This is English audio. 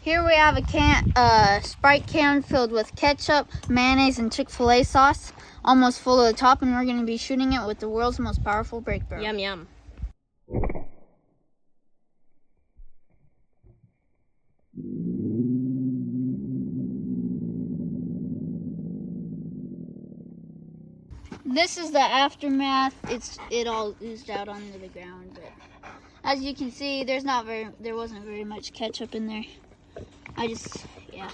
Here we have a Sprite can filled with ketchup, mayonnaise, and Chick-fil-A sauce, almost full to the top, and we're going to be shooting it with the world's most powerful brake barrel. Yum, yum. This is the aftermath. It all oozed out onto the ground, but as you can see, there wasn't very much ketchup in there. Yeah.